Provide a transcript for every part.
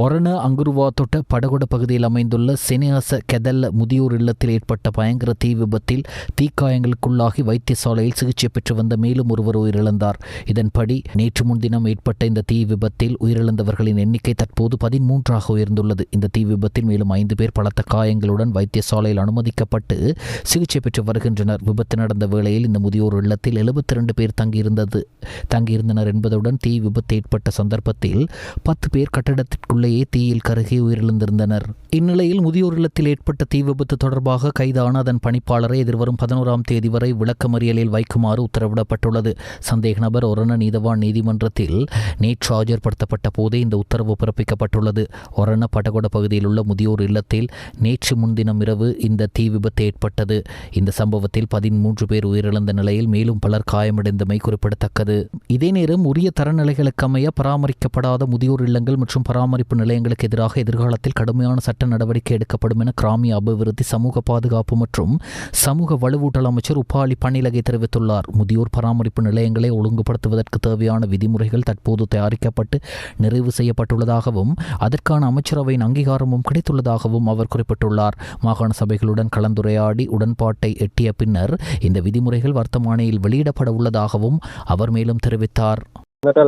ஒரண அங்குருவாத்தொட்ட படகுட பகுதியில் அமைந்துள்ள செனியாச கெதல்ல முதியோர் இல்லத்தில் ஏற்பட்ட பயங்கர தீ விபத்தில் தீக்காயங்களுக்குள்ளாகி வைத்தியசாலையில் சிகிச்சை பெற்று வந்த மேலும் ஒருவர் உயிரிழந்தார். இதன்படி நேற்று முன்தினம் ஏற்பட்ட இந்த தீ விபத்தில் உயிரிழந்தவர்களின் எண்ணிக்கை தற்போது 13ஆக உயர்ந்துள்ளது. இந்த தீ விபத்தில் மேலும் 5 பேர் பலத்த காயங்களுடன் வைத்தியசாலையில் அனுமதிக்கப்பட்டு சிகிச்சை பெற்று வருகின்றனர். விபத்து நடந்த வேளையில் இந்த முதியோர் இல்லத்தில் 72 பேர் தங்கியிருந்தனர் என்பதுடன் தீ விபத்து ஏற்பட்ட சந்தர்ப்பத்தில் 10 பேர் கட்டடத்திற்குள்ளேயே தீயில் கருகி உயிரிழந்திருந்தனர். இந்நிலையில் முதியோர் இல்லத்தில் ஏற்பட்ட தீ விபத்து தொடர்பாக கைதான அதன் பணிப்பாளரை எதிர்வரும் 11ஆம் தேதி வரை விளக்கமறியலில் வைக்குமாறு உத்தரவிடப்பட்டுள்ளது. சந்தேக நபர் ஒரண நீதவான் நீதிமன்றத்தில் நேற்று ஆஜர்படுத்தப்பட்ட போதே இந்த உத்தரவு பிறப்பிக்கப்பட்டுள்ளது. ஒரண படகொட பகுதியில் உள்ள முதியோர் இல்லத்தில் நேற்று முன்தினம் இரவு இந்த தீ விபத்து ஏற்பட்டது. இந்த சம்பவத்தில் 13 பேர் உயிரிழந்த நிலையில் மேலும் பலர் காயமடைந்தமை குறிப்பிடத்தக்கது. இதே நேரம் உரிய தரநிலைகளுக்கு அமைய பராமரிக்கப்படாத முதியோர் இல்லங்கள் மற்றும் பராமரிப்பு நிலையங்களுக்கு எதிராக எதிர்காலத்தில் கடுமையான சட்ட நடவடிக்கை எடுக்கப்படும் என கிராமிய அபிவிருத்தி, சமூக பாதுகாப்பு மற்றும் சமூக வலுவூட்டல் அமைச்சர் உபாலி பணிலகை தெரிவித்துள்ளார். முதியோர் பராமரிப்பு நிலையங்களை ஒழுங்குபடுத்துவதற்கு தேவையான விதிமுறைகள் தற்போது தயாரிக்கப்பட்டு நிறைவு செய்யப்பட்டுள்ளதாகவும் அதற்கான அமைச்சரவையின் அங்கீகாரமும் கிடைத்துள்ளதாகவும் அவர் குறிப்பிட்டுள்ளார். மாகாண சபைகளுடன் கலந்துரையாடி உடன்பாட்டை எட்டிய பின்னர் இந்த விதிமுறைகள் வர்த்தமானியில் வெளியிடப்பட உள்ளதாகவும் அவர் மேலும் தெரிவித்தார்.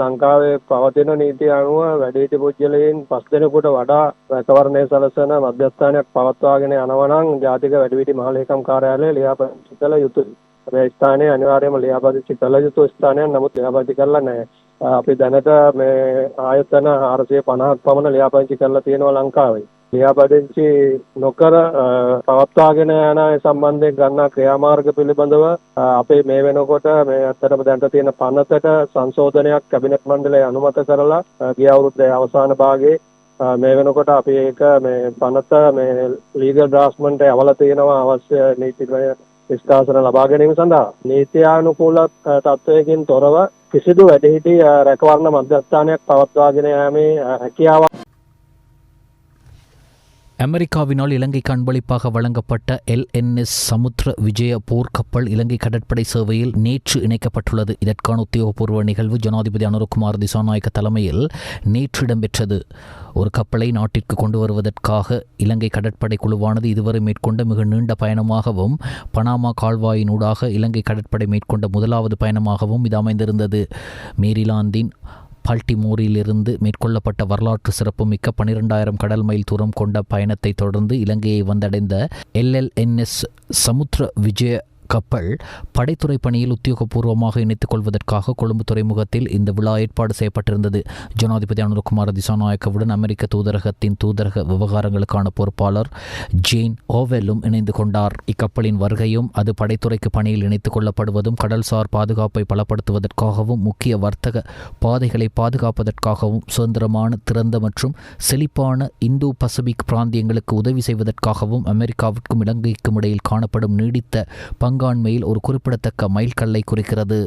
ලංකාවේ පවතින නීතිය අනුව වැඩිහිටි පුද්ගලයන් 5 දෙනෙකුට වඩා රැකවරණය සලසන මධ්‍යස්ථානයක් පවත්වාගෙන යනවා නම් ජාතික වැඩිහිටි මහලේකම් කාර්යාලය ලියාපදිංචි කළ යුතුයි. මේ ස්ථානයේ අනිවාර්යයෙන්ම ලියාපදිංචි කළ යුතු ස්ථානයක්. නමුත් ලියාපදිංචි කරලා නැහැ. අපි දැනට මේ ආයතන 450ක් පමණ ලියාපදිංචි කරලා තියෙනවා ලංකාවේ. ලියාපදිංචි නොකර පවත්වාගෙන යන සම්බන්ධයෙන් ගන්නා ක්‍රියාමාර්ග පිළිබඳව අපේ මේ වෙනකොට මේ අත්‍තරම දැනට තියෙන පනතට සංශෝධනයක් කැබිනට් මණ්ඩලය අනුමත කරලා ගිය අවුරුද්දේ අවසාන භාගයේ මේ වෙනකොට අපි ඒක මේ පනත මේ ලීගල් ඩ්‍රාෆ්ට්මන්ට් යවලා තියෙනවා අවශ්‍ය නීතිමය නිෂ්කාශන ලබා ගැනීම සඳහා. නීත්‍යානුකූල තත්ත්වයකින් තොරව කිසිදු වැඩිහිටි රැකවරණ මධ්‍යස්ථානයක් පවත්වාගෙන යාමේ හැකියාව. அமெரிக்காவினால் இலங்கைக்கு அன்பளிப்பாக வழங்கப்பட்ட LNS சமுத்திர விஜய போர்க்கப்பல் இலங்கை கடற்படை சேவையில் நேற்று இணைக்கப்பட்டுள்ளது. இதற்கான உத்தியோகபூர்வ நிகழ்வு ஜனாதிபதி அனுரகுமார் திசாநாயக்க தலைமையில் நேற்று இடம்பெற்றது. ஒரு கப்பலை நாட்டிற்கு கொண்டு வருவதற்காக இலங்கை கடற்படை குழுவானது இதுவரை மேற்கொண்ட மிக நீண்ட பயணமாகவும் பனாமா கால்வாயினூடாக இலங்கை கடற்படை மேற்கொண்ட முதலாவது பயணமாகவும் இது அமைந்திருந்தது. மேரிலாந்தின் பால்டிமோரிலிருந்து மேற்கொள்ளப்பட்ட வரலாற்று சிறப்புமிக்க 12,000 கடல் மைல் தூரம் கொண்ட பயணத்தை தொடர்ந்து இலங்கையை வந்தடைந்த LNS சமுத்திர விஜய கப்பல் படைத்துறை பணியில் உத்தியோகபூர்வமாக இணைத்துக் கொள்வதற்காக கொழும்பு துறைமுகத்தில் இந்த விழா ஏற்பாடு செய்யப்பட்டிருந்தது. ஜனாதிபதி அனுரகுமார திசாநாயக்கவுடன் அமெரிக்க தூதரகத்தின் தூதரக விவகாரங்களுக்கான பொறுப்பாளர் ஜேன் ஓவெல்லும் இணைந்து கொண்டார். இக்கப்பலின் வருகையும் அது படைத்துறைக்கு பணியில் இணைத்துக் கொள்ளப்படுவதும் கடல்சார் பாதுகாப்பை பலப்படுத்துவதற்காகவும் முக்கிய வர்த்தக பாதைகளை பாதுகாப்பதற்காகவும் சுதந்திரமான, திறந்த மற்றும் செழிப்பான இந்தோ பசிபிக் பிராந்தியங்களுக்கு உதவி செய்வதற்காகவும் அமெரிக்காவிற்கும் இலங்கைக்கும் இடையில் காணப்படும் நீடித்த பங்காண்மையில் ஒரு குறிப்பிடத்தக்க மைல்கல்லை குறிக்கிறது.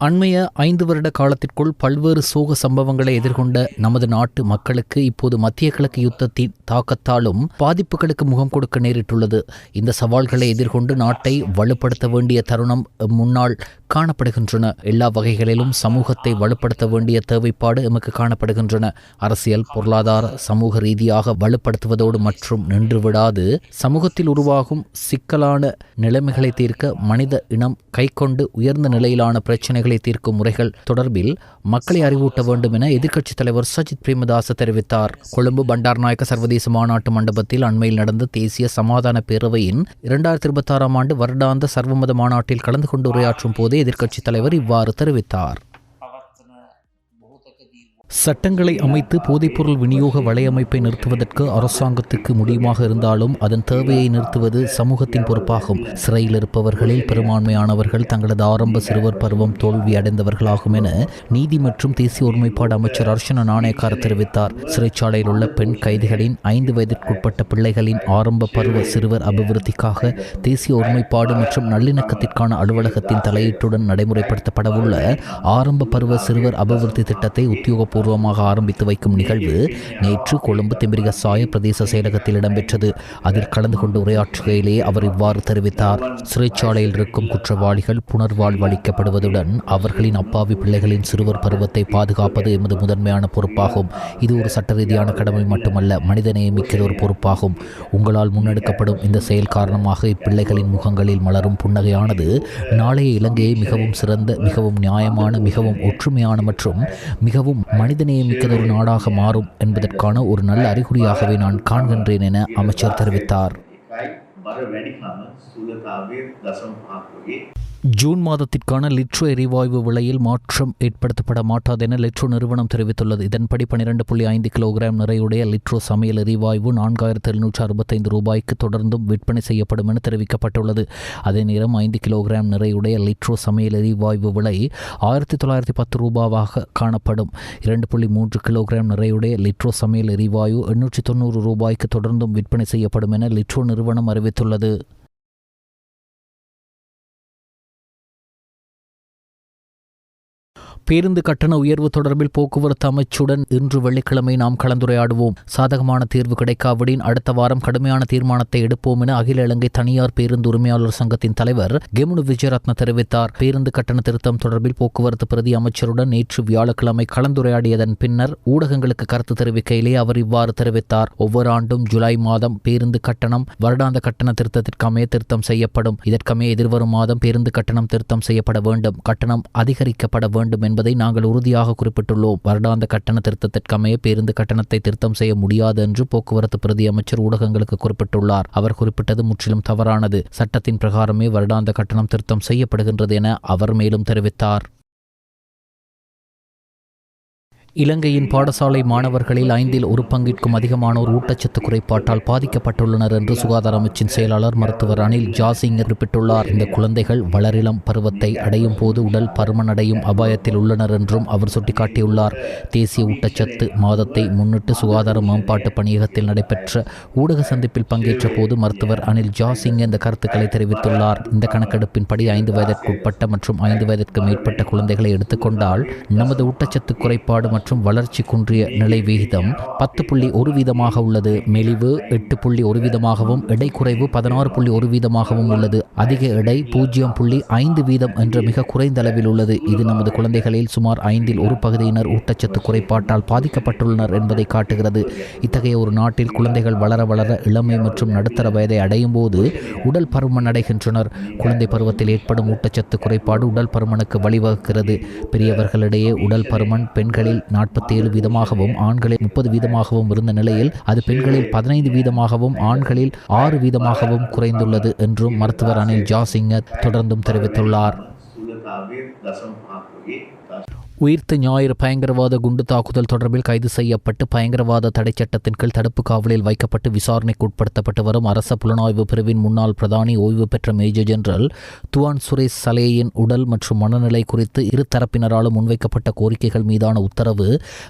அண்மைய 5 வருட காலத்திற்குள் பல்வேறு சோக சம்பவங்களை எதிர்கொண்ட நமது நாட்டு மக்களுக்கு இப்போது மத்திய கிழக்கு யுத்தத்தின் தாக்கத்தாலும் பாதிப்புகளுக்கு முகம் கொடுக்க நேரிட்டுள்ளது. இந்த சவால்களை எதிர்கொண்டு நாட்டை வலுப்படுத்த வேண்டிய தருணம் முன்னால் காணப்படுகின்றன. எல்லா வகைகளிலும் சமூகத்தை வலுப்படுத்த வேண்டிய தேவைப்பாடு எமக்கு காணப்படுகின்றன. அரசியல், பொருளாதார, சமூக ரீதியாக வலுப்படுத்துவதோடு மற்றும் நின்றுவிடாது சமூகத்தில் உருவாகும் சிக்கலான நிலைமைகளை தீர்க்க மனித இனம் கைக்கொண்டு உயர்ந்த நிலையிலான பிரச்சனைகளை தீர்க்கும் முறைகள் தொடர்பில் மக்களை அறிவூட்ட வேண்டும் என எதிர்க்கட்சித் தலைவர் சஜித் பிரேமதாச தெரிவித்தார். கொழும்பு பண்டார்நாயக்க சர்வதேச மாநாட்டு மண்டபத்தில் அண்மையில் நடந்த தேசிய சமாதான பேரவையின் 2026 ஆண்டு வருடாந்த சர்வமத மாநாட்டில் கலந்து கொண்டு உரையாற்றும் போதே எதிர்க்கட்சித் தலைவர் இவ்வாறு தெரிவித்தார். சட்டங்களை அமைத்து போதைப்பொருள் விநியோக வலையமைப்பை நிறுத்துவதற்கு அரசாங்கத்துக்கு முடியுமாக இருந்தாலும் அதன் தேவையை நிறுத்துவது சமூகத்தின் பொறுப்பாகும். சிறையில் இருப்பவர்களில் பெரும்பான்மையானவர்கள் தங்களது ஆரம்ப சிறுவர் பருவம் தோல்வி அடைந்தவர்களாகும் என நீதி மற்றும் தேசிய ஒருமைப்பாடு அமைச்சர் அர்ச்சனா நாணயக்கார தெரிவித்தார். சிறைச்சாலையில் உள்ள பெண் கைதிகளின் 5 வயதிற்குட்பட்ட பிள்ளைகளின் ஆரம்ப பருவ சிறுவர் அபிவிருத்திக்காக தேசிய ஒருமைப்பாடு மற்றும் நல்லிணக்கத்திற்கான அலுவலகத்தின் தலையீட்டுடன் நடைமுறைப்படுத்தப்படவுள்ள ஆரம்ப பருவ சிறுவர் அபிவிருத்தி திட்டத்தை உத்தியோகபூர்வமாக ஆரம்பித்து வைக்கும் நிகழ்வு நேற்று கொழும்பு தெம்பிரிகசாய பிரதேச செயலகத்தில் இடம்பெற்றது. அதில் கலந்து கொண்டு உரையாற்றுகையிலே அவர் இவ்வாறு தெரிவித்தார். சிறைச்சாலையில் இருக்கும் குற்றவாளிகள் புனர்வாழ்வு அளிக்கப்படுவதுடன் அவர்களின் அப்பாவி பிள்ளைகளின் சிறுவர் பருவத்தை பாதுகாப்பது எமது முதன்மையான பொறுப்பாகும். இது ஒரு சட்ட ரீதியான கடமை மட்டுமல்ல, மனிதநேயமிக்கிற ஒரு பொறுப்பாகும். உங்களால் முன்னெடுக்கப்படும் இந்த செயல் காரணமாக இப்பிள்ளைகளின் முகங்களில் மலரும் புன்னகையானது நாளைய இலங்கையை மிகவும் சிறந்த, மிகவும் நியாயமான, மிகவும் ஒற்றுமையான மற்றும் மிகவும் மனிதநேயமிக்கதொரு நாடாக மாறும் என்பதற்கான ஒரு நல்ல அறிகுறியாகவே நான் காண்கின்றேன் என அமைச்சர் தெரிவித்தார். ஜூன் மாதத்திற்கான லிட்ரோ எரிவாயு விலையில் மாற்றம் ஏற்படுத்தப்பட மாட்டாது என லிட்ரோ நிறுவனம் தெரிவித்துள்ளது. இதன்படி 12.5 கிலோகிராம் நிறையுடைய லிட்ரோ சமையல் எரிவாயு 4765 ரூபாய்க்கு தொடர்ந்தும் விற்பனை செய்யப்படும் என தெரிவிக்கப்பட்டுள்ளது. அதே நேரம் 5 கிலோகிராம் நிறையுடைய லிட்ரோ சமையல் எரிவாயு விலை 1910 ரூபாவாக காணப்படும். 2.3 கிலோகிராம் நிறையுடைய லிட்ரோ சமையல் எரிவாயு 890 ரூபாய்க்கு தொடர்ந்தும் விற்பனை செய்யப்படும் என லிட்ரோ நிறுவனம் அறிவித்துள்ளது. பேருந்து கட்டண உயர்வு தொடர்பில் போக்குவரத்து அமைச்சுடன் இன்று வெள்ளிக்கிழமை நாம் கலந்துரையாடுவோம். சாதகமான தீர்வு கிடைக்காவிடின் அடுத்த வாரம் கடுமையான தீர்மானத்தை எடுப்போம் என அகில இலங்கை தனியார் பேருந்து உரிமையாளர் சங்கத்தின் தலைவர் கெமுனு விஜயரத்ன தெரிவித்தார். பேருந்து கட்டண திருத்தம் தொடர்பில் போக்குவரத்து பிரதி அமைச்சருடன் நேற்று வியாழக்கிழமை கலந்துரையாடியதன் பின்னர் ஊடகங்களுக்கு கருத்து தெரிவிக்கையிலே அவர் இவ்வாறு தெரிவித்தார். ஒவ்வொரு ஆண்டும் ஜூலை மாதம் பேருந்து கட்டணம் வருடாந்த கட்டண திருத்தத்திற்கமைய திருத்தம் செய்யப்படும். இதற்கமைய எதிர்வரும் மாதம் பேருந்து கட்டணம் திருத்தம் செய்யப்பட வேண்டும். கட்டணம் அதிகரிக்கப்பட வேண்டும் என்பதை நாங்கள் உறுதியாக குறிப்பிட்டுள்ளோம். வருடாந்த கட்டண திருத்தத்திற்கமைய பேருந்து கட்டணத்தை திருத்தம் செய்ய முடியாது என்று போக்குவரத்து பிரதி அமைச்சர் ஊடகங்களுக்கு குறிப்பிட்டுள்ளார். அவர் குறிப்பிட்டது முற்றிலும் தவறானது. சட்டத்தின் பிரகாரமே வருடாந்த கட்டணம் திருத்தம் செய்யப்படுகின்றது என அவர் மேலும் தெரிவித்தார். இலங்கையின் பாடசாலை மாணவர்களில் 5 ஒரு பங்கிற்கும் அதிகமானோர் ஊட்டச்சத்து குறைபாட்டால் பாதிக்கப்பட்டுள்ளனர் என்று சுகாதார அமைச்சின் செயலாளர் மருத்துவர் அனில் ஜாசிங் குறிப்பிட்டுள்ளார். இந்த குழந்தைகள் வளரிளம் பருவத்தை அடையும் போது உடல் பருமன் அடையும் அபாயத்தில் உள்ளனர் என்றும் அவர் சுட்டிக்காட்டியுள்ளார். தேசிய ஊட்டச்சத்து மாதத்தை முன்னிட்டு சுகாதார மேம்பாட்டு பணியகத்தில் நடைபெற்ற ஊடக சந்திப்பில் பங்கேற்ற போது மருத்துவர் அனில் ஜாசிங் இந்த கருத்துக்களை தெரிவித்துள்ளார். இந்த கணக்கெடுப்பின்படி 5 வயதிற்குட்பட்ட மற்றும் 5 வயதிற்கு மேற்பட்ட குழந்தைகளை எடுத்துக்கொண்டால் நமது ஊட்டச்சத்து குறைபாடு மற்றும் வளர்ச்சி குன்றிய நிலை விகிதம் 10.1% உள்ளது. மெலிவு 8.1%, எடை குறைவு 16.1% உள்ளது. அதிக எடை 0.5% என்ற மிக குறைந்த அளவில் உள்ளது. இது நமது குழந்தைகளில் சுமார் 5 ஒரு பகுதியினர் ஊட்டச்சத்து குறைபாட்டால் பாதிக்கப்பட்டுள்ளனர் என்பதை காட்டுகிறது. இத்தகைய ஒரு நாட்டில் குழந்தைகள் வளர வளர இளமை மற்றும் நடுத்தர வயதை அடையும் போது உடல் பருமன் அடைகின்றனர். குழந்தை பருவத்தில் ஏற்படும் ஊட்டச்சத்து குறைபாடு உடல் பருமனுக்கு வழிவகுக்கிறது. பெரியவர்களிடையே உடல் பருமன் பெண்களில் 47%, ஆண்களில் 30% இருந்த நிலையில் அது பெண்களில் 15%, ஆண்களில் 6% குறைந்துள்ளது என்றும் மருத்துவர் அனில் ஜாசிங்க தொடர்ந்தும் தெரிவித்துள்ளார். உயிர்த்த ஞாயிறு பயங்கரவாத குண்டு தாக்குதல் தொடர்பில் கைது செய்யப்பட்டு பயங்கரவாத தடை சட்டத்தின் கீழ் தடுப்பு காவலில் வைக்கப்பட்டு விசாரணைக்கு உட்படுத்தப்பட்டு வரும் அரச புலனாய்வு பிரிவின் முன்னாள் பிரதானி ஓய்வு பெற்ற மேஜர் ஜெனரல் துவான் சுரேஷ் சலேயின் உடல் மற்றும் மனநிலை குறித்து இரு தரப்பினராலும் முன்வைக்கப்பட்ட கோரிக்கைகள் மீதான உத்தரவு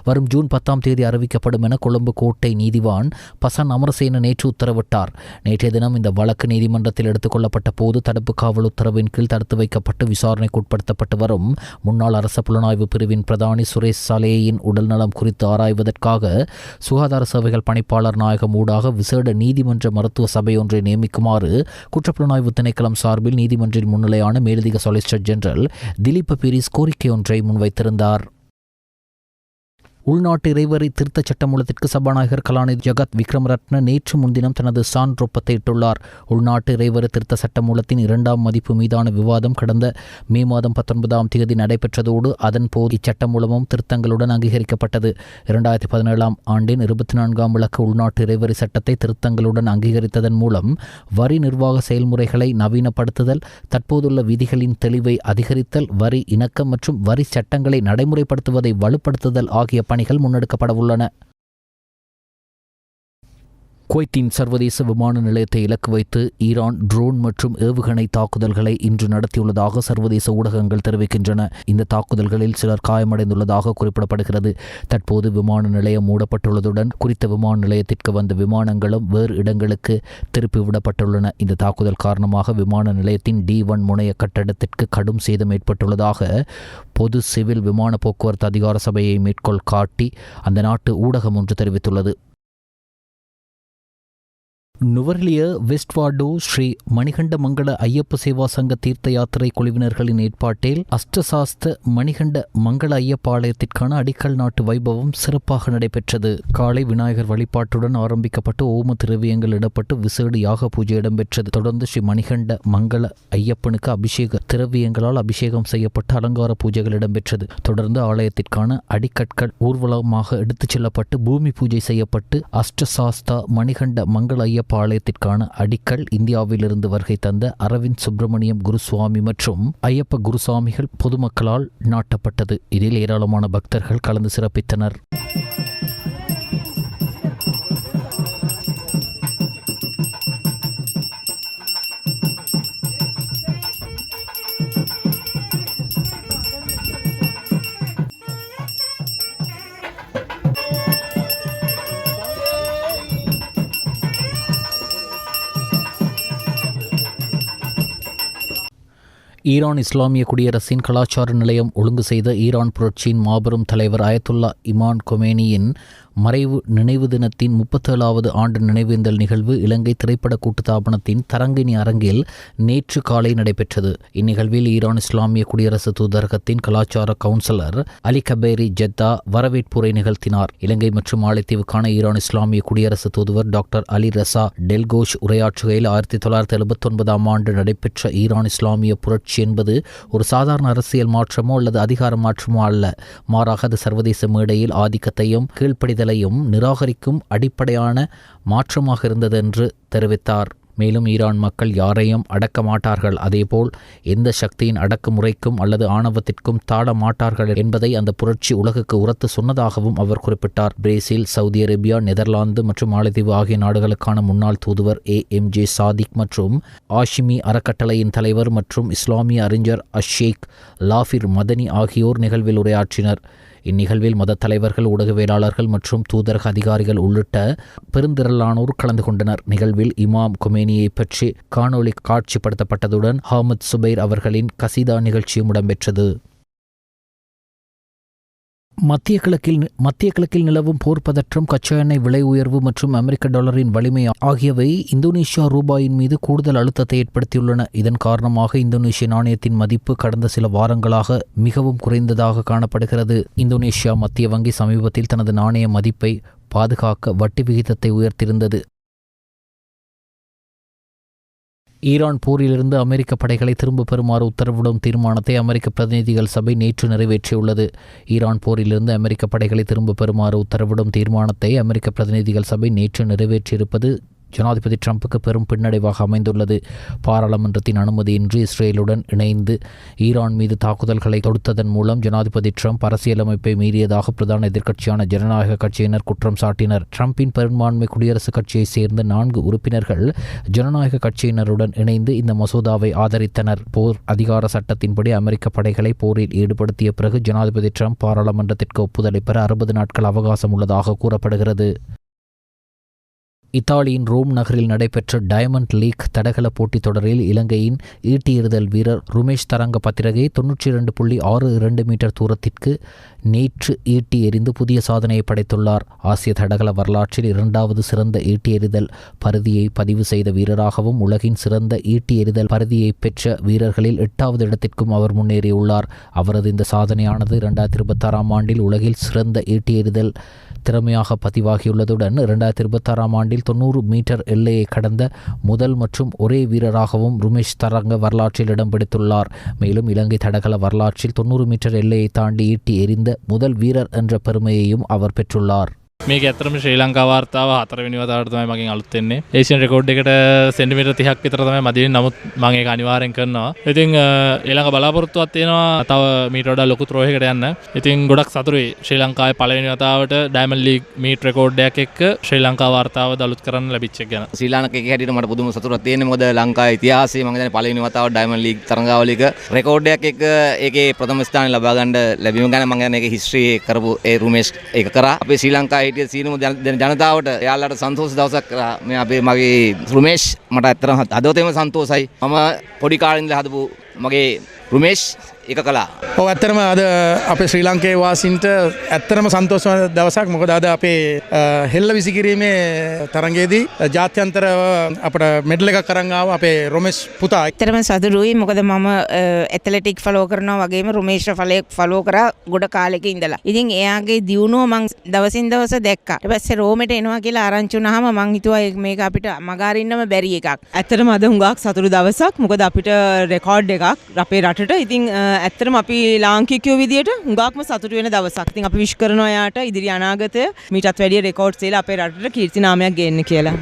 வரும் ஜூன் 10 அறிவிக்கப்படும் என கொழும்பு கோட்டை நீதிவான் பசன் அமரசேன நேற்று உத்தரவிட்டார். நேற்றைய தினம் இந்த வழக்கு நீதிமன்றத்தில் எடுத்துக் கொள்ளப்பட்ட போது தடுப்பு காவல் உத்தரவின் கீழ் தடுத்து வைக்கப்பட்டு விசாரணைக்கு உட்படுத்தப்பட்டு வரும் முன்னாள் அரச புலனாய்வு பிரிவின் பிரதானி சுரேஷ் சலேயின் உடல்நலம் குறித்து ஆராய்வதற்காக சுகாதார சேவைகள் பணிப்பாளர் நாயகம் ஊடாக விசேட நீதிமன்ற மருத்துவ சபை ஒன்றை நியமிக்குமாறு குற்றப்புலனாய்வு திணைக்களம் சார்பில் நீதிமன்றில் முன்னிலையான மேலதிக சொலிசிட்டர் ஜெனரல் திலீப் பீரிஸ் கோரிக்கை ஒன்றை முன்வைத்திருந்தார். உள்நாட்டு இறைவரி திருத்தச் சட்டமூலத்திற்கு சபாநாயகர் கலாநிதி ஜகத் விக்ரமரட்ன நேற்று முன்தினம் தனது சான்றொப்பத்தை இட்டுள்ளார். உள்நாட்டு இறைவரி திருத்த சட்டமூலத்தின் 2ஆம் மதிப்பு மீதான விவாதம் கடந்த மே மாதம் 19 நடைபெற்றதோடு அதன் போது இச்சட்டமூலமும் திருத்தங்களுடன் அங்கீகரிக்கப்பட்டது. 2017 ஆண்டின் 24ஆம் விளக்க உள்நாட்டு இறைவரி சட்டத்தை திருத்தங்களுடன் அங்கீகரித்ததன் மூலம் வரி நிர்வாக செயல்முறைகளை நவீனப்படுத்துதல், தற்போதுள்ள விதிகளின் தெளிவை அதிகரித்தல், வரி இணக்கம் மற்றும் வரி சட்டங்களை நடைமுறைப்படுத்துவதை வலுப்படுத்துதல் ஆகிய பணிகள் முன்னெடுக்கப்பட உள்ளன. குவைத்தின் சர்வதேச விமான நிலையத்தை இலக்கு வைத்து ஈரான் ட்ரோன் மற்றும் ஏவுகணை தாக்குதல்களை இன்று நடத்தியுள்ளதாக சர்வதேச ஊடகங்கள் தெரிவிக்கின்றன. இந்த தாக்குதல்களில் சிலர் காயமடைந்துள்ளதாக குறிப்பிடப்படுகிறது. தற்போது விமான நிலையம் மூடப்பட்டுள்ளதுடன் குறித்த விமான நிலையத்திற்கு வந்த விமானங்களும் வேறு இடங்களுக்கு திருப்பிவிடப்பட்டுள்ளன. இந்த தாக்குதல் காரணமாக விமான நிலையத்தின் D1 முனைய கட்டடத்திற்கு கடும் சேதம் ஏற்பட்டுள்ளதாக பொது சிவில் விமான போக்குவரத்து அதிகார சபையை மேற்கோள் காட்டி அந்த நாட்டு ஊடகம் ஒன்று தெரிவித்துள்ளது. நுவர்லிய வெஸ்ட்வார்டோ ஸ்ரீ மணிகண்ட மங்கள ஐயப்ப சேவா சங்க தீர்த்த யாத்திரை குழுவினர்களின் ஏற்பாட்டில் அஷ்டசாஸ்த மணிகண்ட மங்கள ஐயப்ப ஆலயத்திற்கான அடிக்கல் நாட்டு வைபவம் சிறப்பாக நடைபெற்றது. காலை விநாயகர் வழிபாட்டுடன் ஆரம்பிக்கப்பட்டு ஓம திரவியங்கள் இடப்பட்டு விசேட யாக பூஜை இடம்பெற்றது. தொடர்ந்து ஸ்ரீ மணிகண்ட மங்கள ஐயப்பனுக்கு அபிஷேக திரவியங்களால் அபிஷேகம் செய்யப்பட்டு அலங்கார பூஜைகள் இடம்பெற்றது. தொடர்ந்து ஆலயத்திற்கான அடிக்கற்கள் ஊர்வலமாக எடுத்துச் செல்லப்பட்டு பூமி பூஜை செய்யப்பட்டு அஷ்டசாஸ்தா மணிகண்ட மங்கள ஐயப்ப ஆலயத்திற்கான அடிக்கல் இந்தியாவிலிருந்து வருகை தந்த அரவிந்த் சுப்பிரமணியம் குருசுவாமி மற்றும் ஐயப்ப குருசாமிகள் பொதுமக்களால் நாட்டப்பட்டது. இதில் ஏராளமான பக்தர்கள் கலந்து சிறப்பித்தனர். ஈரான் இஸ்லாமிய குடியரசின் கலாச்சார நிலையம் ஒழுங்கு செய்த ஈரான் புரட்சியின் மாபெரும் தலைவர் அயத்துல்லா இமான் கொமேனியின் மறைவு நினைவு தினத்தின் 37வது ஆண்டு நினைவேந்தல் நிகழ்வு இலங்கை திரைப்பட கூட்டுத்தாபனத்தின் தரங்கிணி அரங்கில் நேற்று காலை நடைபெற்றது. இந்நிகழ்வில் ஈரான் இஸ்லாமிய குடியரசு தூதரகத்தின் கலாச்சார கவுன்சிலர் அலி கபேரி ஜெத்தா வரவேற்புரை நிகழ்த்தினார். இலங்கை மற்றும் மாலைத்தீவுக்கான ஈரான் இஸ்லாமிய குடியரசு தூதுவர் டாக்டர் அலி ரசா டெல்கோஷ் உரையாற்றுகையில் 1979ஆம் ஆண்டு நடைபெற்ற ஈரான் இஸ்லாமிய புரட்சி என்பது ஒரு சாதாரண அரசியல் மாற்றமோ அல்லது அதிகார மாற்றமோ அல்ல, மாறாக அது சர்வதேச மேடையில் ஆதிக்கத்தையும் கீழ்ப்படிதல் நிராகரிக்கும் அடிப்படையான மாற்றமாக இருந்தது என்று தெரிவித்தார். மேலும் ஈரான் மக்கள் யாரையும் அடக்க மாட்டார்கள், அதேபோல் எந்த சக்தியின் அடக்குமுறைக்கும் அல்லது ஆணவத்திற்கும் தாழ மாட்டார்கள் என்பதை அந்த புரட்சி உலகுக்கு உரத்து சொன்னதாகவும் அவர் குறிப்பிட்டார். பிரேசில், சவுதி அரேபியா, நெதர்லாந்து மற்றும் மாலத்தீவு ஆகிய நாடுகளுக்கான முன்னாள் தூதுவர் AMJ சாதிக் மற்றும் ஆஷிமி அறக்கட்டளையின் தலைவர் மற்றும் இஸ்லாமிய அறிஞர் அஷேக் லாஃபிர் மதனி ஆகியோர் நிகழ்வில் உரையாற்றினர். இந்நிகழ்வில் மத தலைவர்கள், ஊடகவியலாளர்கள் மற்றும் தூதரக அதிகாரிகள் உள்ளிட்ட பெருந்திரளானோர் கலந்து கொண்டனர். நிகழ்வில் இமாம் கொமேனியை பற்றி காணொளி காட்சிப்படுத்தப்பட்டதுடன் ஹாமத் சுபைர் அவர்களின் கசீதா நிகழ்ச்சியும் இடம்பெற்றது. மத்திய கிழக்கில் நிலவும் போர் பதற்றம், கச்சா எண்ணெய் விலை உயர்வு மற்றும் அமெரிக்க டாலரின் வலிமை ஆகியவை இந்தோனேஷியா ரூபாயின் மீது கூடுதல் அழுத்தத்தை ஏற்படுத்தியுள்ளன. இதன் காரணமாக இந்தோனேஷிய நாணயத்தின் மதிப்பு கடந்த சில வாரங்களாக மிகவும் குறைந்ததாக காணப்படுகிறது. இந்தோனேஷியா மத்திய வங்கி சமீபத்தில் தனது நாணய மதிப்பை பாதுகாக்க வட்டி விகிதத்தை உயர்த்தியிருந்தது. ஈரான் போரிலிருந்து அமெரிக்க படைகளை திரும்பப் பெறுமாறு உத்தரவிடும் தீர்மானத்தை அமெரிக்க பிரதிநிதிகள் சபை நேற்று நிறைவேற்றியுள்ளது. ஈரான் போரிலிருந்து அமெரிக்க படைகளை திரும்பப் பெறுமாறு உத்தரவிடும் தீர்மானத்தை அமெரிக்க பிரதிநிதிகள் சபை நேற்று நிறைவேற்றியிருப்பது ஜனாதிபதி ட்ரம்புக்கு பெரும் பின்னடைவாக அமைந்துள்ளது. பாராளுமன்றத்தின் அனுமதியின்றி இஸ்ரேலுடன் இணைந்து ஈரான் மீது தாக்குதல்களை தொடுத்ததன் மூலம் ஜனாதிபதி ட்ரம்ப் அரசியலமைப்பை மீறியதாக பிரதான எதிர்க்கட்சியான ஜனநாயக கட்சியினர் குற்றம் சாட்டினர். ட்ரம்பின் பெரும்பான்மை குடியரசுக் கட்சியை சேர்ந்த 4 உறுப்பினர்கள் ஜனநாயக கட்சியினருடன் இணைந்து இந்த மசோதாவை ஆதரித்தனர். போர் அதிகார சட்டத்தின்படி அமெரிக்க படைகளை போரில் ஈடுபடுத்திய பிறகு ஜனாதிபதி ட்ரம்ப் பாராளுமன்றத்திற்கு ஒப்புதலை பெற 60 நாட்கள் அவகாசம் உள்ளதாக கூறப்படுகிறது. இத்தாலியின் ரோம் நகரில் நடைபெற்ற டயமண்ட் லீக் தடகள போட்டித் தொடரில் இலங்கையின் ஈட்டி எறிதல் வீரர் ருமேஷ் தரங்க பத்திரகை 92.62 மீட்டர் தூரத்திற்கு நேற்று ஈட்டி எறிந்து புதிய சாதனையை படைத்துள்ளார். ஆசிய தடகள வரலாற்றில் 2வது சிறந்த ஈட்டி எறிதல் பரிதியை பதிவு செய்த வீரராகவும் உலகின் சிறந்த ஈட்டி எறிதல் பரிதியை பெற்ற வீரர்களில் 8வது இடத்திற்கும் அவர் முன்னேறியுள்ளார். அவரது இந்த சாதனையானது 2026ஆம் ஆண்டில் உலகில் சிறந்த ஈட்டி எறிதல் திறமையாக பதிவாகியுள்ளதுடன் 2026ஆம் ஆண்டில் 90 மீட்டர் எல்லையை கடந்த முதல் மற்றும் ஒரே வீரராகவும் ருமேஷ் தரங்க வரலாற்றில் இடம் பிடித்துள்ளார். மேலும் இலங்கை தடகள வரலாற்றில் 90 மீட்டர் எல்லையை தாண்டி ஈட்டி எறிந்த முதல் வீரர் என்ற பெருமையையும் அவர் பெற்றுள்ளார். මේක ඇත්තටම ශ්‍රී ලංකා වාර්තාව 4 වෙනි වතාවට තමයි මගෙන් අලුත් වෙන්නේ. ඒෂියන් රෙකෝඩ් එකට සෙන්ටිමීටර් 30ක් විතර තමයි මදින්නේ. නමුත් මම ඒක අනිවාර්යෙන් කරනවා. ඉතින් ඊළඟ බලාපොරොත්තුවක් තියෙනවා තව මීට වඩා ලොකු ත්‍රෝ එකකට යන්න. ඉතින් ගොඩක් සතුටුයි ශ්‍රී ලංකාවේ පළවෙනි වතාවට ඩයමන්ඩ් ලීග් මීට් රෙකෝඩ් එකක් එක්ක ශ්‍රී ලංකා වාර්තාව අලුත් කරන්න ලැබිච්ච එක ගැන. ශ්‍රී ලාංකිකයෙක් හැටියට මට පුදුම සතුටක් තියෙනවා. මොකද ලංකාවේ ඉතිහාසයේ මම හිතන්නේ පළවෙනි වතාවට ඩයමන්ඩ් ලීග් තරඟාවලියක රෙකෝඩ් එකක් එක්ක ඒකේ ප්‍රථම ස්ථානය ලබා ගන්න ලැබීම ගැන මම හිතන්නේ ඒකේ හිස්ටරි කරපු ඒ රුමේෂ් ඒක කරා. අපේ ශ්‍රී ලංකාවේ හිටිය සීනම ජනතාවට එයාලට සන්තෝෂ දවසක් කරා. මේ අපේ මගේ රුමේෂ් මට ඇත්තටම අදවතේම සන්තෝෂයි. මම පොඩි කාලේ ඉඳලා හදපු මගේ රුමේෂ් එක කළා. ඔව් ඇත්තටම අද අපේ ශ්‍රී ලංකාවේ වාසීන්ට ඇත්තටම සන්තෝෂවත් දවසක්. මොකද අද අපේ හෙල්ල විසිකිරීමේ තරඟයේදී ජාත්‍යන්තර අපට මෙඩල් එකක් අරන් ආව අපේ රොමේෂ් පුතා. ඇත්තටම සතුටුයි. මොකද මම ඇතලටික් ෆලෝ කරනවා වගේම රොමේෂ් ෆලෝ කරා ගොඩ කාලෙක ඉඳලා. ඉතින් එයාගේ දියුණුව මං දවසින් දවස දැක්කා. ඊට පස්සේ රෝමෙට එනවා කියලා ආරංචි වුණාම මං හිතුවා මේක අපිට මගහරින්නම බැරි එකක්. ඇත්තටම අද හුඟක් සතුටු දවසක්. මොකද අපිට රෙකෝඩ් එකක් අපේ රටට. ඉතින් ඇත්තටම අපි ලාංකිකයෝ විදියට හුඟක්ම සතුටු වෙන දවසක්. ඉතින් අපි විශ් කරනවා යාට ඉදිරි අනාගතය මීටත් වැඩිය රෙකෝඩ්ස් තියලා අපේ රටට කීර්ති නාමයක් ගේන්න කියලා.